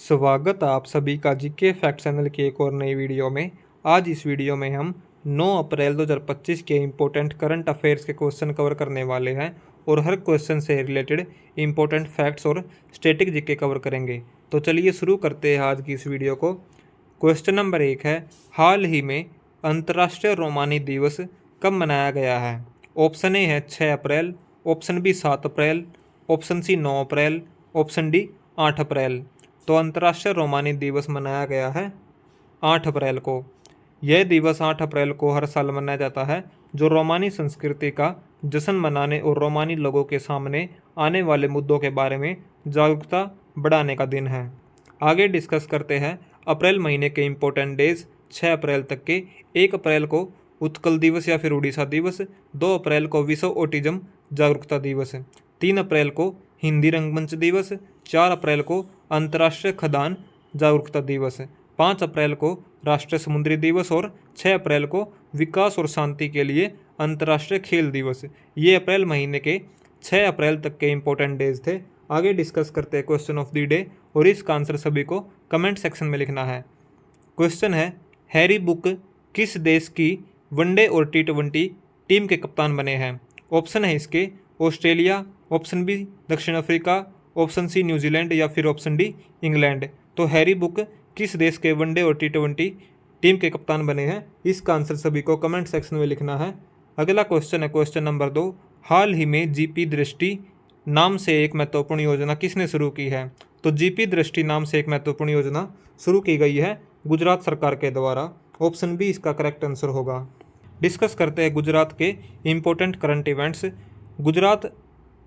स्वागत है आप सभी का जीके फैक्ट चैनल की एक और नई वीडियो में। आज इस वीडियो में हम 9 अप्रैल 2025 के इम्पोर्टेंट करंट अफेयर्स के क्वेश्चन कवर करने वाले हैं और हर क्वेश्चन से रिलेटेड इम्पोर्टेंट फैक्ट्स और स्टैटिक जीके कवर करेंगे। तो चलिए शुरू करते हैं आज की इस वीडियो को। क्वेश्चन नंबर 1 है, हाल ही में अंतर्राष्ट्रीय रोमानी दिवस कब मनाया गया है? ऑप्शन ए है 6 अप्रैल, ऑप्शन बी 7 अप्रैल, ऑप्शन सी 9 अप्रैल, ऑप्शन डी 8 अप्रैल। तो अंतर्राष्ट्रीय रोमानी दिवस मनाया गया है 8 अप्रैल को। यह दिवस 8 अप्रैल को हर साल मनाया जाता है, जो रोमानी संस्कृति का जश्न मनाने और रोमानी लोगों के सामने आने वाले मुद्दों के बारे में जागरूकता बढ़ाने का दिन है। आगे डिस्कस करते हैं अप्रैल महीने के इम्पोर्टेंट डेज 6 अप्रैल तक के। 1 अप्रैल को उत्कल दिवस या फिर उड़ीसा दिवस, 2 अप्रैल को विश्व ऑटिज्म जागरूकता दिवस, 3 अप्रैल को हिंदी रंगमंच दिवस, 4 अप्रैल को अंतर्राष्ट्रीय खदान जागरूकता दिवस, 5 अप्रैल को राष्ट्रीय समुद्री दिवस और 6 अप्रैल को विकास और शांति के लिए अंतर्राष्ट्रीय खेल दिवस। ये अप्रैल महीने के 6 अप्रैल तक के इम्पोर्टेंट डेज थे। आगे डिस्कस करते हैं क्वेश्चन ऑफ द डे और इसका आंसर सभी को कमेंट सेक्शन में लिखना है। क्वेश्चन है, हैरी बुक किस देश की वनडे और T20 टीम के कप्तान बने हैं? ऑप्शन है इसके ऑस्ट्रेलिया, ऑप्शन बी दक्षिण अफ्रीका, ऑप्शन सी न्यूजीलैंड या फिर ऑप्शन डी इंग्लैंड। तो हैरी बुक किस देश के वनडे और T20 टीम के कप्तान बने हैं? इसका आंसर सभी को कमेंट सेक्शन में लिखना है। अगला क्वेश्चन है क्वेश्चन नंबर 2, हाल ही में जीपी दृष्टि नाम से एक महत्वपूर्ण योजना किसने शुरू की है? तो जीपी दृष्टि नाम से एक महत्वपूर्ण योजना शुरू की गई है गुजरात सरकार के द्वारा। ऑप्शन बी इसका करेक्ट आंसर होगा। डिस्कस करते हैं गुजरात के important current events. Gujarat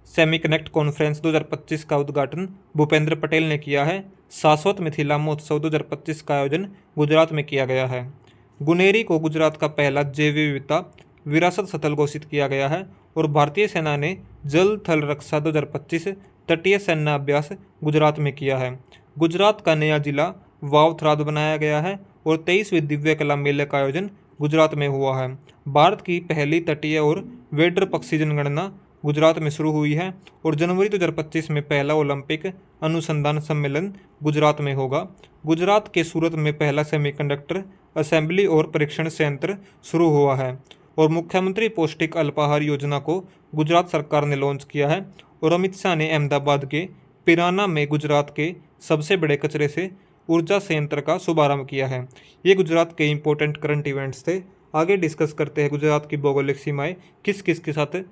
semiconnect conference 2025 का उद्घाटन भूपेंद्र पटेल ने किया है। शाश्वत मिथिला महोत्सव 2025 का आयोजन गुजरात में किया गया है। गुनेरी को गुजरात का पहला जैव विविधता विरासत स्थल घोषित किया गया है और भारतीय सेना ने जल थल रक्षा 2025 तटीय सैन्य अभ्यास गुजरात में किया है। गुजरात का नया जिला वावथराद बनाया गया है और 23वें दिव्य कला मेले का आयोजन गुजरात में हुआ है। भारत की पहली तटीय और वेडर पक्षी जनगणना गुजरात में शुरू हुई है और जनवरी 2025 में पहला ओलंपिक अनुसंधान सम्मेलन गुजरात में होगा। गुजरात के सूरत में पहला सेमीकंडक्टर असेंबली और परीक्षण संयंत्र शुरू हुआ है और मुख्यमंत्री पौष्टिक अल्पाहार योजना को गुजरात सरकार ने लॉन्च किया है और अमित शाह ने अहमदाबाद के पिराना में गुजरात के सबसे बड़े कचरे से ऊर्जा संयंत्र का शुभारंभ किया है। ये गुजरात के इम्पोर्टेंट करंट इवेंट्स थे। आगे डिस्कस करते हैं गुजरात की भौगोलिक सीमाएं किस किस के साथ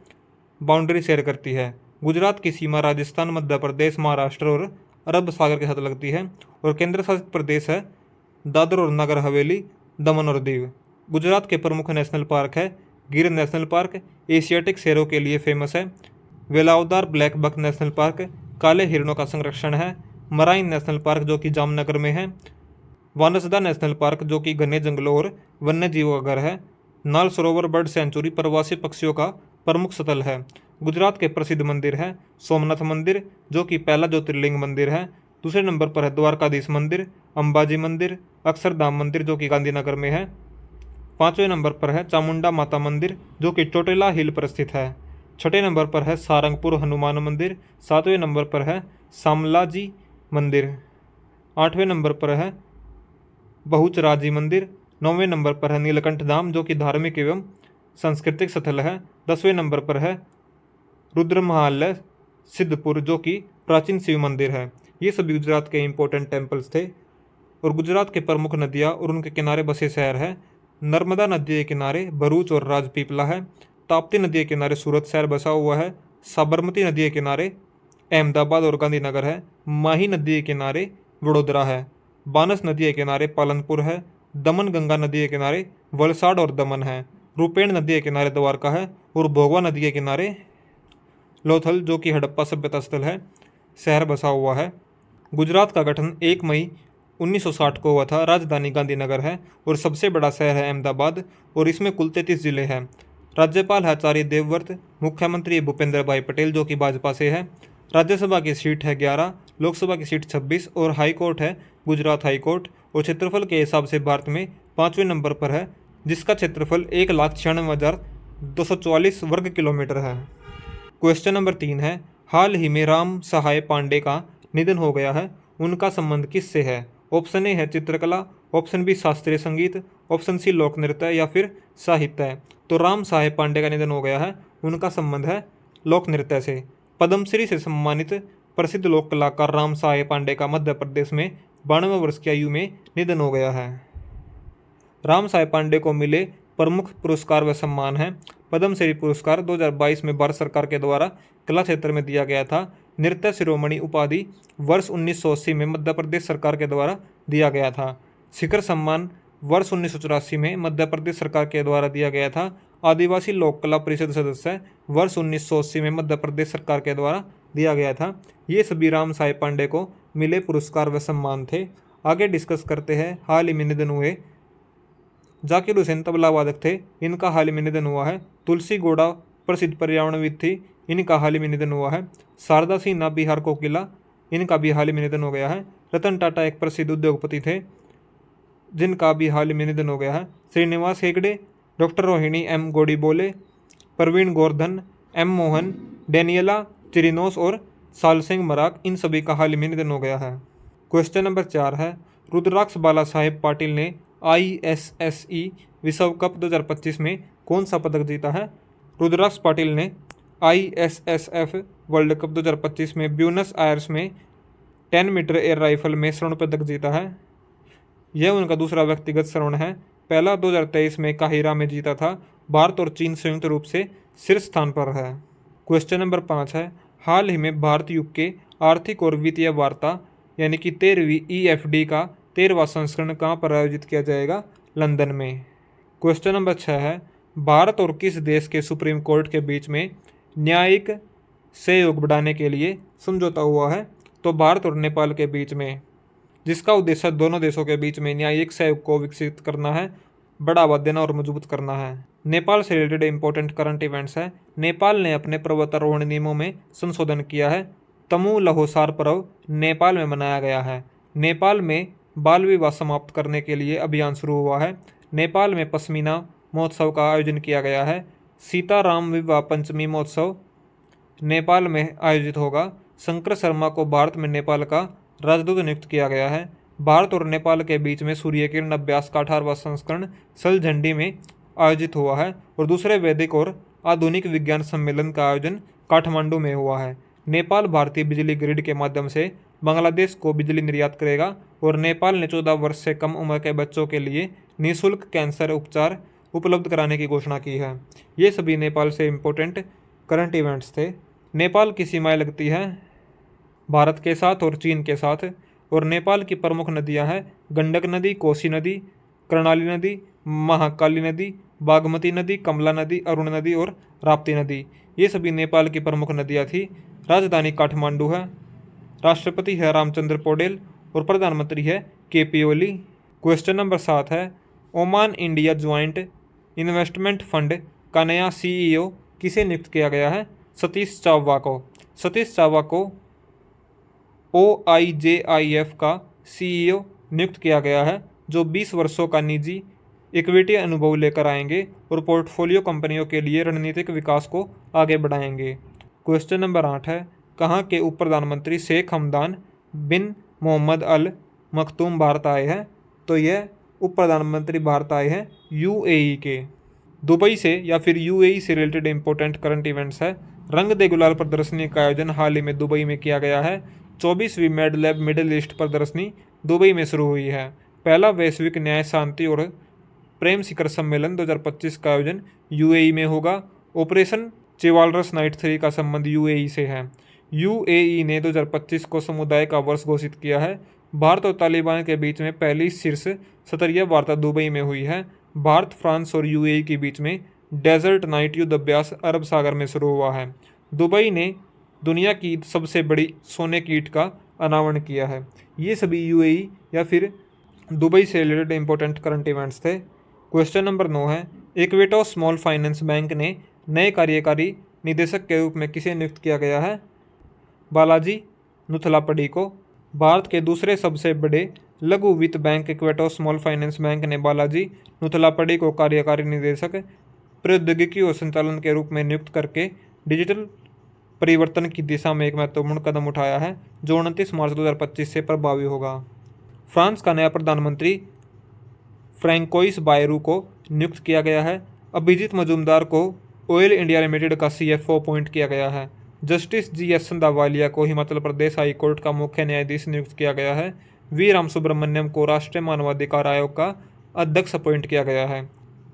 बाउंड्री शेयर करती है। गुजरात की सीमा राजस्थान, मध्य प्रदेश, महाराष्ट्र और अरब सागर के साथ लगती है और केंद्र शासित प्रदेश है दादर और नगर हवेली, दमन और दीव। गुजरात के प्रमुख नेशनल पार्क है गिर नेशनल पार्क, एशियाटिक शेरों के लिए फेमस है। Velavadar black buck national park काले हिरणों का संरक्षण है। मराइन नेशनल पार्क जो कि जामनगर में है। वानसदा नेशनल पार्क जो कि घने जंगलों और वन्य जीवों का घर है। नाल सरोवर बर्ड सेंचुरी प्रवासी पक्षियों का प्रमुख स्थल है। गुजरात के प्रसिद्ध मंदिर है सोमनाथ मंदिर जो कि पहला ज्योतिर्लिंग मंदिर है। दूसरे नंबर पर है द्वारकाधीश मंदिर, अंबाजी मंदिर, अक्षरधाम मंदिर जो कि गांधीनगर में है। 5वें नंबर पर है चामुंडा माता मंदिर जो कि चोटेला हिल पर स्थित है। 6ठे नंबर पर है सारंगपुर हनुमान मंदिर। 7वें नंबर पर है शामलाजी मंदिर। 8वें नंबर पर है बहुचराजी मंदिर। 9वें नंबर पर है नीलकंठ धाम जो कि धार्मिक एवं सांस्कृतिक स्थल है। 10वें नंबर पर है रुद्र महालय सिद्धपुर जो कि प्राचीन शिव मंदिर है। ये सभी गुजरात के इम्पोर्टेंट टेम्पल्स थे और गुजरात के प्रमुख नदियाँ और उनके किनारे बसे शहर है। नर्मदा नदी के किनारे भरूच और राजपीपला है। ताप्ती नदी के किनारे सूरत शहर बसा हुआ है। साबरमती नदी के किनारे अहमदाबाद और गांधीनगर है। माही नदी के किनारे वडोदरा है। बानस नदी के किनारे पालनपुर है। दमन गंगा नदी के किनारे वलसाड़ और दमन है। रूपेण नदी के किनारे द्वारका है और भोगवा नदी के किनारे लोथल जो कि हड़प्पा सभ्यता स्थल है शहर बसा हुआ है। गुजरात का गठन 1 मई 1960 को हुआ था। राजधानी गांधीनगर है और सबसे बड़ा शहर है अहमदाबाद और इसमें कुल 33 जिले हैं। राज्यपाल है आचार्य देवव्रत। मुख्यमंत्री भूपेंद्र भाई पटेल जो कि भाजपा से है। राज्यसभा की सीट है 11, लोकसभा की सीट 26 और हाई कोर्ट है गुजरात हाई कोर्ट और क्षेत्रफल के हिसाब से भारत में 5वें नंबर पर है जिसका क्षेत्रफल 1,96,244 वर्ग किलोमीटर है। क्वेश्चन नंबर 3 है, हाल ही में राम सहाय पांडे का निधन हो गया है। उनका संबंध किससे है? ऑप्शन ए है चित्रकला, ऑप्शन बी शास्त्रीय संगीत, ऑप्शन सी लोक नृत्य या फिर साहित्य। तो राम साहेब पांडे का निधन हो गया है, उनका संबंध है लोक नृत्य से। पद्मश्री से सम्मानित प्रसिद्ध लोक कलाकार राम साहेब पांडे का मध्य प्रदेश में 92 वर्ष की आयु में निधन हो गया है। राम साहेब पांडे को मिले प्रमुख पुरस्कार व सम्मान हैं। पद्मश्री पुरस्कार 2022 में भारत सरकार के द्वारा कला क्षेत्र में दिया गया था। नृत्य शिरोमणि उपाधि वर्ष 1980 में मध्य प्रदेश सरकार के द्वारा दिया गया था। शिखर सम्मान वर्ष 1984 में मध्य प्रदेश सरकार के द्वारा दिया गया था। आदिवासी लोक कला परिषद सदस्य वर्ष 1980 में मध्य प्रदेश सरकार के द्वारा दिया गया था। ये सभी राम साहेब पांडे को मिले पुरस्कार व सम्मान थे। आगे डिस्कस करते हैं हाल ही में निधन हुए जाकिर हुसैन तबला वादक थे, इनका हाल ही में निधन हुआ है। तुलसी गौड़ा प्रसिद्ध पर्यावरणविद थी, इनका हाल ही में निधन हुआ है। शारदा सिन्हा बिहार कोकिला, इनका भी हाल ही में निधन हो गया है। रतन टाटा एक प्रसिद्ध उद्योगपति थे, जिनका भी हाल ही में निधन हो गया है। Srinivas Hegde, doctor Rohini M Godbole, Praveen Govardhan, M Mohan, Daniela Chirinos और साल सिंह मराक, इन सभी का हाल ही में निधन हो गया है। क्वेश्चन नंबर 4 है, रुद्राक्ष बाला साहेब पाटिल ने ISSE विश्व कप 2025 में कौन सा पदक जीता है? रुद्राक्ष पाटिल ने ISSF वर्ल्ड कप 2025 में ब्यूनस आयर्स में 10 मीटर एयर राइफल में स्वर्ण पदक जीता है। यह उनका दूसरा व्यक्तिगत स्वर्ण है। पहला 2023 में काहिरा में जीता था। भारत और चीन संयुक्त रूप से शीर्ष स्थान पर है। क्वेश्चन नंबर 5 है, हाल ही में भारत युग के आर्थिक और वित्तीय वार्ता यानी कि 13वीं EFD का 13वां संस्करण कहाँ पर आयोजित किया जाएगा? लंदन में। क्वेश्चन नंबर 6 है, भारत और किस देश के सुप्रीम कोर्ट के बीच में न्यायिक सहयोग बढ़ाने के लिए समझौता हुआ है? तो भारत और नेपाल के बीच में, जिसका उद्देश्य दोनों देशों के बीच में न्यायिक सहयोग को विकसित करना है, बढ़ावा देना और मजबूत करना है। नेपाल से रिलेटेड इंपॉर्टेंट करंट इवेंट्स है। नेपाल ने अपने पर्वतारोहण नियमों में संशोधन किया है। तमु लहोसार पर्व नेपाल में मनाया गया है। नेपाल में बाल विवाह समाप्त करने के लिए अभियान शुरू हुआ है। नेपाल में पश्मीना महोत्सव का आयोजन किया गया है। सीताराम विवाह पंचमी महोत्सव नेपाल में आयोजित होगा। शंकर शर्मा को भारत में नेपाल का राजदूत नियुक्त किया गया है। भारत और नेपाल के बीच में सूर्य किरण अभ्यास का 18वां संस्करण सलझंडी में आयोजित हुआ है और दूसरे वैदिक और आधुनिक विज्ञान सम्मेलन का आयोजन काठमांडू में हुआ है। नेपाल भारतीय बिजली ग्रिड के माध्यम से बांग्लादेश को बिजली निर्यात करेगा और नेपाल ने 14 वर्ष से कम उम्र के बच्चों के लिए निःशुल्क कैंसर उपचार उपलब्ध कराने की घोषणा की है। ये सभी नेपाल से इम्पोर्टेंट करंट इवेंट्स थे। नेपाल की सीमाएं लगती हैं भारत के साथ और चीन के साथ, और नेपाल की प्रमुख नदियां हैं गंडक नदी, कोसी नदी, कर्णाली नदी, महाकाली नदी, बागमती नदी, कमला नदी, अरुण नदी और राप्ती नदी। ये सभी नेपाल की प्रमुख नदियां थी। राजधानी काठमांडू है। राष्ट्रपति है रामचंद्र पौडेल और प्रधानमंत्री है KP ओली। क्वेश्चन नंबर 7 है, Oman India joint investment fund का नया CEO किसे नियुक्त किया गया है? सतीश चाव्वा को। सतीश चाव्वा को OIJIF का CEO नियुक्त किया गया है, जो 20 वर्षों का निजी इक्विटी अनुभव लेकर आएंगे और पोर्टफोलियो कंपनियों के लिए रणनीतिक विकास को आगे बढ़ाएंगे। क्वेश्चन नंबर 8 है, कहाँ के उप प्रधानमंत्री शेख हमदान बिन मोहम्मद अल मखतूम भारत आए हैं? तो यह उप प्रधानमंत्री भारत आए हैं UAE के। दुबई से या फिर UAE से रिलेटेड इंपॉर्टेंट करंट इवेंट्स है। रंग दे गुलाल प्रदर्शनी का आयोजन हाल ही में दुबई में किया गया है। 24वीं मेडलैब मिडिल ईस्ट प्रदर्शनी दुबई में शुरू हुई है। पहला वैश्विक न्याय, शांति और प्रेम शिखर सम्मेलन 2025 का आयोजन UAE में होगा। ऑपरेशन चिवालरस नाइट 3 का संबंध UAE से है। UAE ने 2025 को समुदाय का वर्ष घोषित किया है। भारत और तालिबान के बीच में पहली शीर्ष स्तरीय वार्ता दुबई में हुई है। भारत, फ्रांस और UAE के बीच में डेजर्ट नाइट युद्ध अभ्यास अरब सागर में शुरू हुआ है। दुबई ने दुनिया की सबसे बड़ी सोने की ईंट का अनावरण किया है। ये सभी UAE या फिर दुबई से रिलेटेड इंपॉर्टेंट करंट इवेंट्स थे। क्वेश्चन नंबर 9 है, इक्वेटो स्मॉल फाइनेंस बैंक ने नए कार्यकारी निदेशक के रूप में किसे नियुक्त किया गया है? बालाजी नुथलापडी को। भारत के दूसरे सबसे बड़े लघु वित्त बैंक इक्वेटो स्मॉल फाइनेंस बैंक ने बालाजी नुथलापडी को कार्यकारी निदेशक प्रौद्योगिकी और संचालन के रूप में नियुक्त करके डिजिटल परिवर्तन की दिशा में एक महत्वपूर्ण कदम उठाया है जो 29 मार्च 2025 से प्रभावी होगा। फ्रांस का नया प्रधानमंत्री फ्रैंकोइस बायरू को नियुक्त किया गया है। अभिजीत मजूमदार को ऑयल इंडिया लिमिटेड का CFO अपॉइंट किया गया है। जस्टिस GS संधावालिया को हिमाचल प्रदेश हाई कोर्ट का मुख्य न्यायाधीश नियुक्त किया गया है। वी राम सुब्रमण्यम को राष्ट्रीय मानवाधिकार आयोग का अध्यक्ष अपॉइंट किया गया है।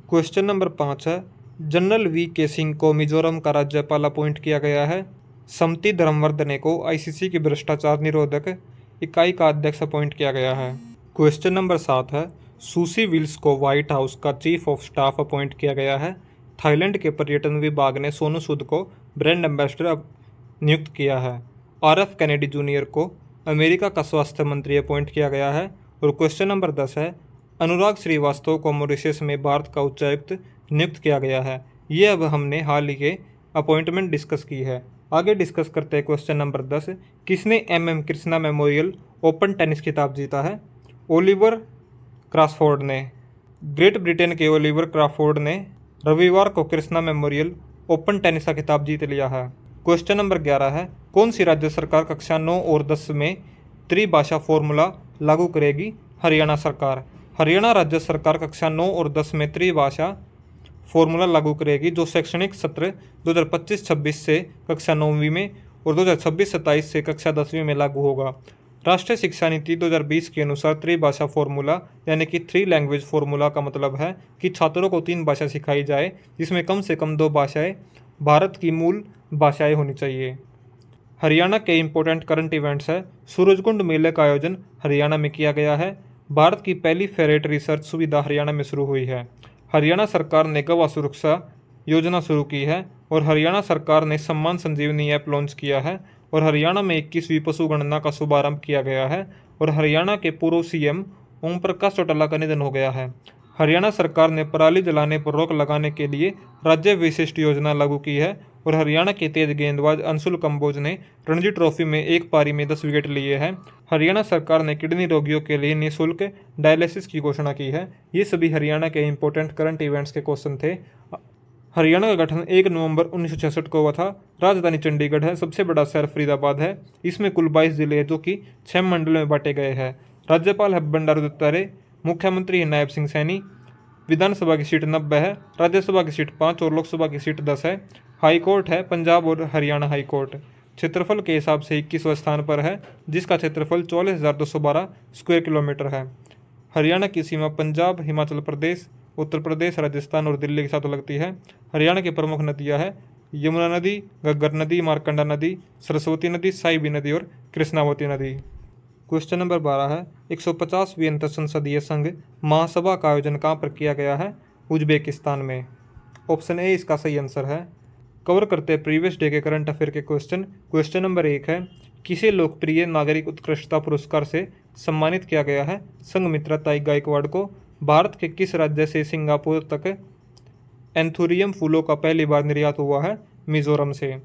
क्वेश्चन नंबर 5 है, जनरल VK सिंह को मिजोरम का राज्यपाल अपॉइंट किया गया है। समति धर्मवर्धने को ICC की भ्रष्टाचार निरोधक इकाई का अध्यक्ष अपॉइंट किया गया है। क्वेश्चन नंबर 7 है, सुसी विल्स को व्हाइट हाउस का चीफ ऑफ स्टाफ अपॉइंट किया गया है। थाईलैंड के पर्यटन विभाग ने सोनू सूद को ब्रांड एम्बेसडर नियुक्त किया है। RF कैनेडी जूनियर को अमेरिका का स्वास्थ्य मंत्री अपॉइंट किया गया है। और क्वेश्चन नंबर 10 है, अनुराग श्रीवास्तव को मॉरिशस में भारत का उच्चायुक्त नियुक्त किया गया है। ये अब हमने हाल ही के अपॉइंटमेंट डिस्कस की है। आगे डिस्कस करते हैं क्वेश्चन नंबर 10, किसने MM Krishna memorial open tennis खिताब जीता है? ओलिवर क्रॉसफोर्ड ने। ग्रेट ब्रिटेन के ओलिवर क्रॉसफोर्ड ने रविवार को कृष्णा मेमोरियल ओपन टेनिस का खिताब जीत लिया है। क्वेश्चन नंबर 11 है, कौन सी राज्य सरकार कक्षा 9 और 10 में त्रिभाषा फॉर्मूला लागू करेगी? हरियाणा सरकार। हरियाणा राज्य सरकार कक्षा 9 और 10 में त्रिभाषा फॉर्मूला लागू करेगी जो शैक्षणिक सत्र 2025-26 से कक्षा 9वीं में और 2026-27 से कक्षा 10वीं में लागू होगा। राष्ट्रीय शिक्षा नीति 2020 के अनुसार त्रिभाषा फॉर्मूला यानी कि 3 लैंग्वेज फॉर्मूला का मतलब है कि छात्रों को 3 भाषा सिखाई जाए जिसमें कम से कम 2 भाषाएं भारत की मूल भाषाएं होनी चाहिए। हरियाणा के इम्पोर्टेंट करंट इवेंट्स है, सूरजकुंड मेले का आयोजन हरियाणा में किया गया है। भारत की पहली फेरेट रिसर्च सुविधा हरियाणा में शुरू हुई है। हरियाणा सरकार ने गवाह सुरक्षा योजना शुरू की है और हरियाणा सरकार ने सम्मान संजीवनी ऐप लॉन्च किया है और हरियाणा में 21वीं पशु गणना का शुभारंभ किया गया है और हरियाणा के पूर्व CM ओम प्रकाश चौटाला का निधन हो गया है। हरियाणा सरकार ने पराली जलाने पर रोक लगाने के लिए राज्य विशिष्ट योजना लागू की है और हरियाणा के तेज गेंदबाज अंशुल कंबोज ने रणजी ट्रॉफी में एक पारी में 10 विकेट लिए हैं। हरियाणा सरकार ने किडनी रोगियों के लिए निःशुल्क डायलिसिस की घोषणा की है। ये सभी हरियाणा के इंपॉर्टेंट करंट इवेंट्स के क्वेश्चन थे। हरियाणा का गठन 1 नवंबर 1966 को हुआ था। राजधानी चंडीगढ़ है। सबसे बड़ा शहर फरीदाबाद है। इसमें कुल 22 जिले हैं जो कि 6 मंडलों में बांटे गए हैं। राज्यपाल है बंडारू दत्तात्रेय। मुख्यमंत्री है नायब सिंह सैनी। विधानसभा की सीट 90 है। राज्यसभा की सीट 5 और लोकसभा की सीट 10 है। हाई कोर्ट है पंजाब और हरियाणा हाई कोर्ट। क्षेत्रफल के हिसाब से 21वें स्थान पर है जिसका क्षेत्रफल 44,212 स्क्वायर किलोमीटर है। हरियाणा की सीमा पंजाब, हिमाचल प्रदेश, उत्तर प्रदेश, राजस्थान और दिल्ली के साथ लगती है। हरियाणा की प्रमुख नदियां हैं यमुना नदी, घग्गर नदी, मारकंडा नदी, सरस्वती नदी, साहिबी नदी और कृष्णावती नदी। क्वेश्चन नंबर 12 है, 150वीं अंतर संसदीय संघ महासभा का आयोजन कहाँ पर किया गया है? उज्बेकिस्तान में। ऑप्शन ए इसका सही आंसर है। कवर करते हैं प्रीवियस डे के करंट अफेयर के क्वेश्चन। क्वेश्चन नंबर 1 है, किसे लोकप्रिय नागरिक उत्कृष्टता पुरस्कार से सम्मानित किया गया है? संघमित्रा ताई गायकवाड़ को। भारत के किस राज्य से सिंगापुर तक एंथुरियम फूलों का पहली बार निर्यात हुआ है? मिजोरम से।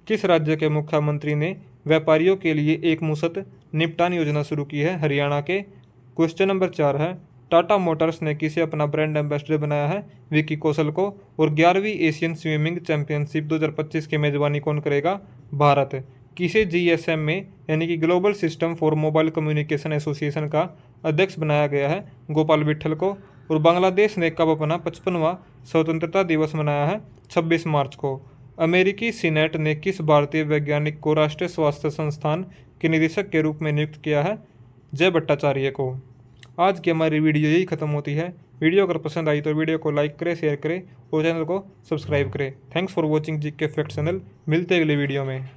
किस राज्य के मुख्यमंत्री ने व्यापारियों के लिए एक मुश्त निपटान योजना शुरू की है? हरियाणा के। क्वेश्चन नंबर 4 है, टाटा मोटर्स ने किसे अपना ब्रांड एम्बेसडर बनाया है? विकी कौशल को। और 11वीं एशियन स्विमिंग चैंपियनशिप 2025 की मेजबानी कौन करेगा? भारत। किसे GSM में यानी कि global system for mobile communication association का अध्यक्ष बनाया गया है? गोपाल विट्ठल को। और बांग्लादेश ने कब अपना 55वां स्वतंत्रता दिवस मनाया है? 26 मार्च को। अमेरिकी सीनेट ने किस भारतीय वैज्ञानिक को राष्ट्रीय स्वास्थ्य संस्थान के निदेशक के रूप में नियुक्त किया है? जय भट्टाचार्य को। आज की हमारी वीडियो यही खत्म होती है। वीडियो अगर पसंद आई तो वीडियो को लाइक करें, शेयर करें और चैनल को सब्सक्राइब करें। Thanks for watching GK fact channel. मिलते हैं अगले वीडियो में।